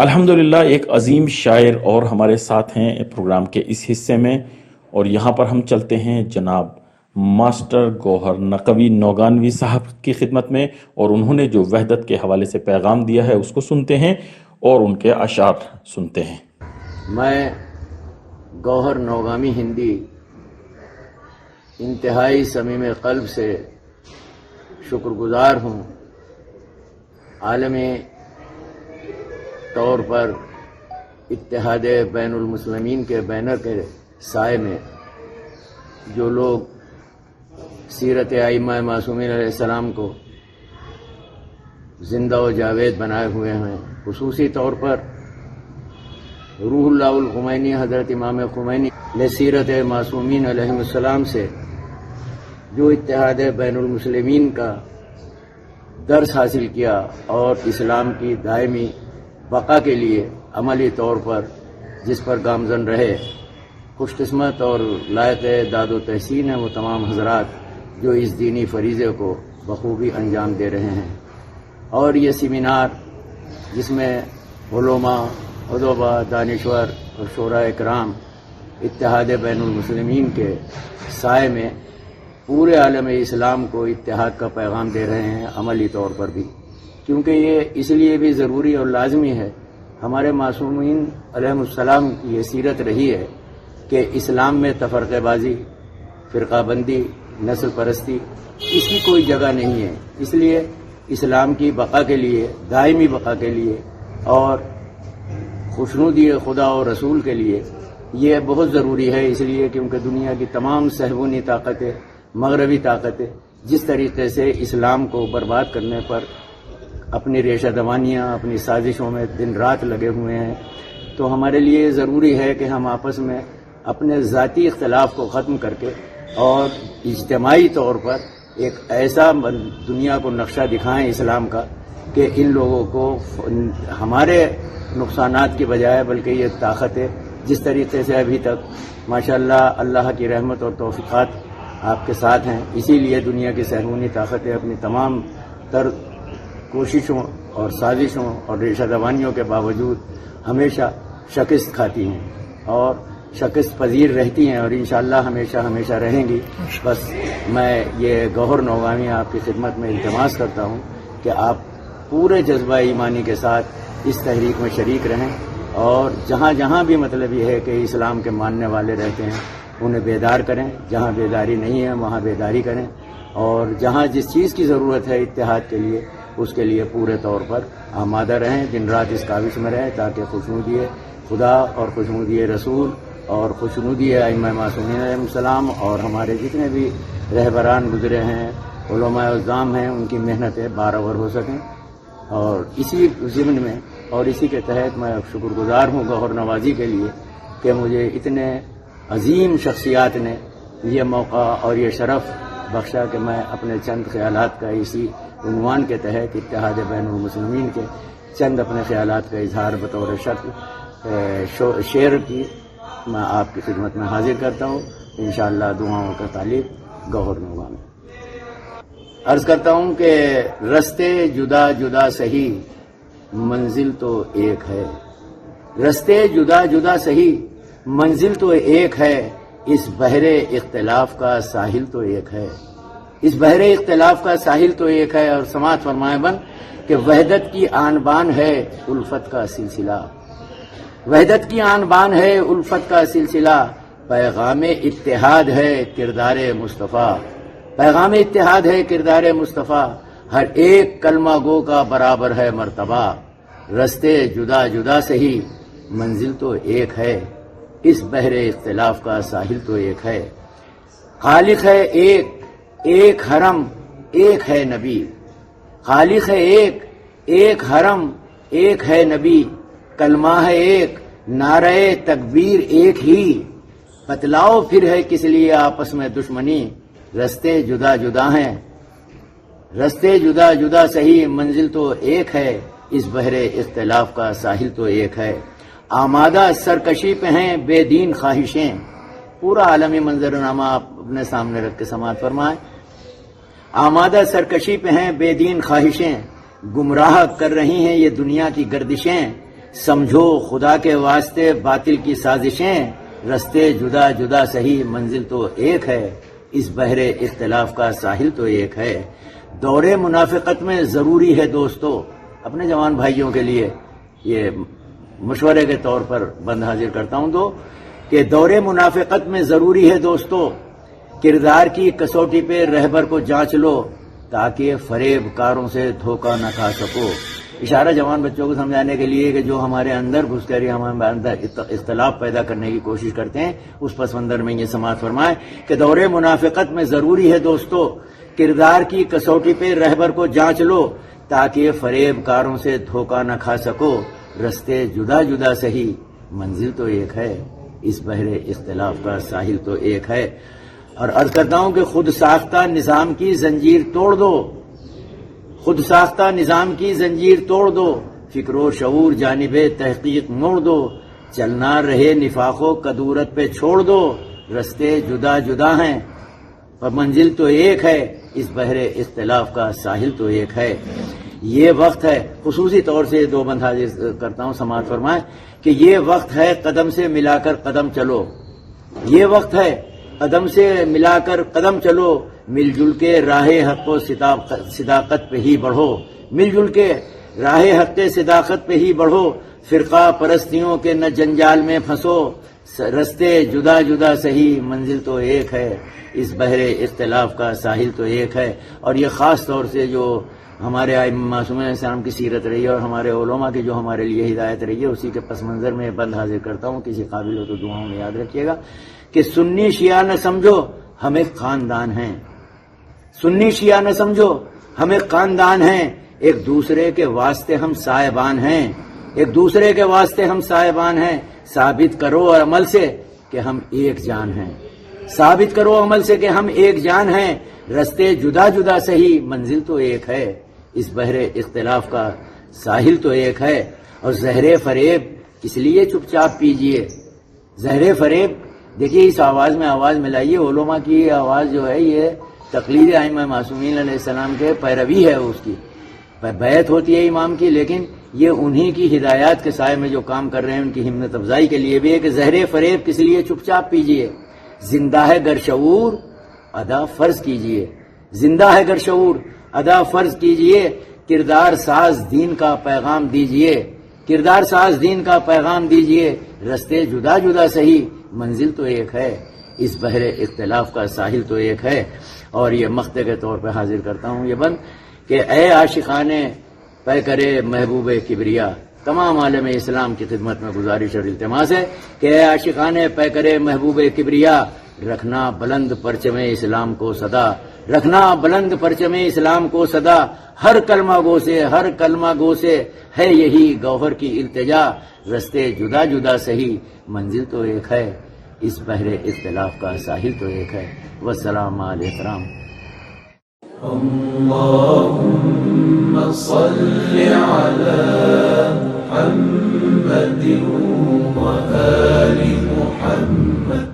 الحمدللہ ایک عظیم شاعر اور ہمارے ساتھ ہیں پروگرام کے اس حصے میں، اور یہاں پر ہم چلتے ہیں جناب ماسٹر گوہر نقوی نوگانوی صاحب کی خدمت میں، اور انہوں نے جو وحدت کے حوالے سے پیغام دیا ہے اس کو سنتے ہیں اور ان کے اشعار سنتے ہیں۔ میں گوہر نوگامی ہندی انتہائی صمیم قلب سے شکر گزار ہوں عالمی طور پر اتحاد بین المسلمین کے بینر کے سائے میں جو لوگ سیرت ائمہ معصومین علیہ السلام کو زندہ و جاوید بنائے ہوئے ہیں، خصوصی طور پر روح اللہ الخمینی حضرت امام خمینی نے سیرت معصومین علیہ السلام سے جو اتحاد بین المسلمین کا درس حاصل کیا اور اسلام کی دائمی بقا کے لیے عملی طور پر جس پر گامزن رہے، خوش قسمت اور لائق داد و تحسین ہیں وہ تمام حضرات جو اس دینی فریضے کو بخوبی انجام دے رہے ہیں۔ اور یہ سیمینار جس میں علماء، ادبا، دانشور اور شعراء اکرام اتحاد بین المسلمین کے سائے میں پورے عالم اسلام کو اتحاد کا پیغام دے رہے ہیں، عملی طور پر بھی، کیونکہ یہ اس لیے بھی ضروری اور لازمی ہے۔ ہمارے معصومین علیہ السلام کی یہ سیرت رہی ہے کہ اسلام میں تفرقہ بازی، فرقہ بندی، نسل پرستی اس کی کوئی جگہ نہیں ہے۔ اس لیے اسلام کی بقا کے لیے، دائمی بقا کے لیے اور خوشنودی خدا اور رسول کے لیے یہ بہت ضروری ہے، اس لیے کیونکہ دنیا کی تمام صہیونی طاقتیں، مغربی طاقتیں جس طریقے سے اسلام کو برباد کرنے پر اپنی ریشہ دوانیاں، اپنی سازشوں میں دن رات لگے ہوئے ہیں، تو ہمارے لیے ضروری ہے کہ ہم آپس میں اپنے ذاتی اختلاف کو ختم کر کے اور اجتماعی طور پر ایک ایسا دنیا کو نقشہ دکھائیں اسلام کا کہ ان لوگوں کو ہمارے نقصانات کی بجائے بلکہ یہ طاقتیں جس طریقے سے ابھی تک ماشاءاللہ اللہ کی رحمت اور توفیقات آپ کے ساتھ ہیں، اسی لیے دنیا کی صہیونی طاقتیں اپنی تمام تر کوششوں اور سازشوں اور ریشہ دوانیوں کے باوجود ہمیشہ شکست کھاتی ہیں اور شکست پذیر رہتی ہیں، اور انشاءاللہ ہمیشہ رہیں گی۔ بس میں یہ گوہر نوگامی آپ کی خدمت میں التماس کرتا ہوں کہ آپ پورے جذبہ ایمانی کے ساتھ اس تحریک میں شریک رہیں، اور جہاں بھی مطلب یہ ہے کہ اسلام کے ماننے والے رہتے ہیں انہیں بیدار کریں، جہاں بیداری نہیں ہے وہاں بیداری کریں، اور جہاں جس چیز کی ضرورت ہے اتحاد کے لیے اس کے لیے پورے طور پر آمادہ رہیں، دن رات اس کاوش میں رہیں تاکہ خوشنودی خدا اور خوشنودی رسول اور خوشنودی ائمہ معصومین علیہ السلام اور ہمارے جتنے بھی رہبران گزرے ہیں، علماء اعظام ہیں، ان کی محنتیں بارآور ہو سکیں۔ اور اسی ضمن میں اور اسی کے تحت میں شکر گزار ہوں گوہر نوازی کے لیے کہ مجھے اتنے عظیم شخصیات نے یہ موقع اور یہ شرف بخشا کہ میں اپنے چند خیالات کا اسی عنوان کے تحت اتحاد بین المسلمین کے چند اپنے خیالات کا اظہار بطور شعر کی میں آپ کی خدمت میں حاضر کرتا ہوں، انشاءاللہ دعاؤں کا طالب گوہر نوگامی۔ عرض کرتا ہوں کہ رستے جدا جدا سہی منزل تو ایک ہے، رستے جدا جدا سہی منزل تو ایک ہے، اس بحر اختلاف کا ساحل تو ایک ہے، اس بحر اختلاف کا ساحل تو ایک ہے۔ اور سماعت فرمائے بن کہ وحدت کی آن بان ہے الفت کا سلسلہ، وحدت کی آن بان ہے الفت کا سلسلہ، پیغام اتحاد ہے کردار مصطفیٰ، پیغام اتحاد ہے کردار مصطفیٰ، ہر ایک کلمہ گو کا برابر ہے مرتبہ، رستے جدا جدا سہی منزل تو ایک ہے، اس بحر اختلاف کا ساحل تو ایک ہے، خالق ہے ایک حرم ایک ہے نبی، خالق ہے ایک حرم ایک ہے نبی، کلمہ ہے ایک نعرہ تکبیر ایک ہی، بتلاؤ پھر ہے کس لیے آپس میں دشمنی، رستے جدا جدا ہیں، رستے جدا جدا سہی منزل تو ایک ہے، اس بحر اختلاف کا ساحل تو ایک ہے، آمادہ سرکشی پہ ہیں بے دین خواہشیں، پورا عالمی منظرنامہ آپ اپنے سامنے رکھ کے سماعت فرمائیں، آمادہ سرکشی پہ ہیں بے دین خواہشیں، گمراہ کر رہی ہیں یہ دنیا کی گردشیں، سمجھو خدا کے واسطے باطل کی سازشیں، رستے جدا جدا سہی منزل تو ایک ہے، اس بحر اختلاف کا ساحل تو ایک ہے۔ دور منافقت میں ضروری ہے دوستو، اپنے جوان بھائیوں کے لیے یہ مشورے کے طور پر بند حاضر کرتا ہوں تو کہ دور منافقت میں ضروری ہے دوستو، کردار کی کسوٹی پہ رہبر کو جانچ لو تاکہ فریب کاروں سے دھوکہ نہ کھا سکو۔ اشارہ جوان بچوں کو سمجھانے کے لیے کہ جو ہمارے اندر گھس کر ہمارے اندر اختلاف پیدا کرنے کی کوشش کرتے ہیں، اس پس منظر میں یہ سماعت فرمائے کہ دور منافقت میں ضروری ہے دوستو، کردار کی کسوٹی پہ رہبر کو جانچ لو تاکہ فریب کاروں سے دھوکہ نہ کھا سکو، رستے جدا جدا سہی منزل تو ایک ہے، اس بحر اختلاف کا ساحل تو ایک ہے۔ اور عرض کرتا ہوں کہ خود ساختہ نظام کی زنجیر توڑ دو، خود ساختہ نظام کی زنجیر توڑ دو، فکر و شعور جانب تحقیق موڑ دو، چلنا رہے نفاق و کدورت پہ چھوڑ دو، رستے جدا جدا ہیں اور منزل تو ایک ہے، اس بحر اختلاف کا ساحل تو ایک ہے۔ یہ وقت ہے، خصوصی طور سے دو بند حاضر کرتا ہوں، سماعت فرمائیں کہ یہ وقت ہے قدم سے ملا کر قدم چلو، یہ وقت ہے قدم سے ملا کر قدم چلو، مل جل کے راہ حق و صداقت پہ ہی بڑھو، مل جل کے راہ حق صداقت پہ ہی بڑھو، فرقہ پرستیوں کے نہ جنجال میں پھنسو، رستے جدا جدا سہی منزل تو ایک ہے، اس بحر اختلاف کا ساحل تو ایک ہے۔ اور یہ خاص طور سے جو ہمارے ائمہ معصومین علیہ السلام کی سیرت رہی ہے اور ہمارے علماء کی جو ہمارے لیے ہدایت رہی ہے، اسی کے پس منظر میں بند حاضر کرتا ہوں۔ کسی قابل ہو تو دعاؤں میں یاد رکھیے گا کہ سنی شیعہ نہ سمجھو ہم ایک خاندان ہیں، سنی شیعہ نہ سمجھو ہم ایک خاندان ہیں، ایک دوسرے کے واسطے ہم صاحبان ہیں، ایک دوسرے کے واسطے ہم صاحبان ہیں، ثابت کرو اور عمل سے کہ ہم ایک جان ہیں، ثابت کرو عمل سے کہ ہم ایک جان ہیں، رستے جدا جدا سہی منزل تو ایک ہے، اس بحر اختلاف کا ساحل تو ایک ہے۔ اور زہر فریب اس لیے چپ چاپ پیجئے، زہر فریب دیکھیے اس آواز میں آواز ملائیے، علماء کی آواز جو ہے یہ تقلید ائمہ معصومین علیہ السلام کے پیروی ہے، اس کی بیعت ہوتی ہے امام کی، لیکن یہ انہی کی ہدایات کے سائے میں جو کام کر رہے ہیں ان کی ہمت افزائی کے لیے بھی ہے کہ زہر فریب کس لیے چپ چاپ پیجئے، زندہ ہے گر شعور ادا فرض کیجئے، زندہ ہے گر شعور ادا فرض کیجئے، کردار ساز دین کا پیغام دیجئے، کردار ساز دین کا پیغام دیجئے، رستے جدا جدا سہی منزل تو ایک ہے، اس بحر اختلاف کا ساحل تو ایک ہے۔ اور یہ مقطع کے طور پہ حاضر کرتا ہوں یہ بند کہ اے عاشقان پیکر محبوب کبریا، تمام عالم اسلام کی خدمت میں گزارش اور التماس ہے کہ اے عاشقان پیکر محبوب کبریا، رکھنا بلند پرچم اسلام کو صدا، رکھنا بلند پرچم اسلام کو صدا، ہر کلمہ گو سے ہے یہی گوہر کی التجا، رستے جدا جدا سہی منزل تو ایک ہے، اس بحر اختلاف کا ساحل تو ایک ہے۔ والسلام علیکم۔ اللهم صل على محمد وآل محمد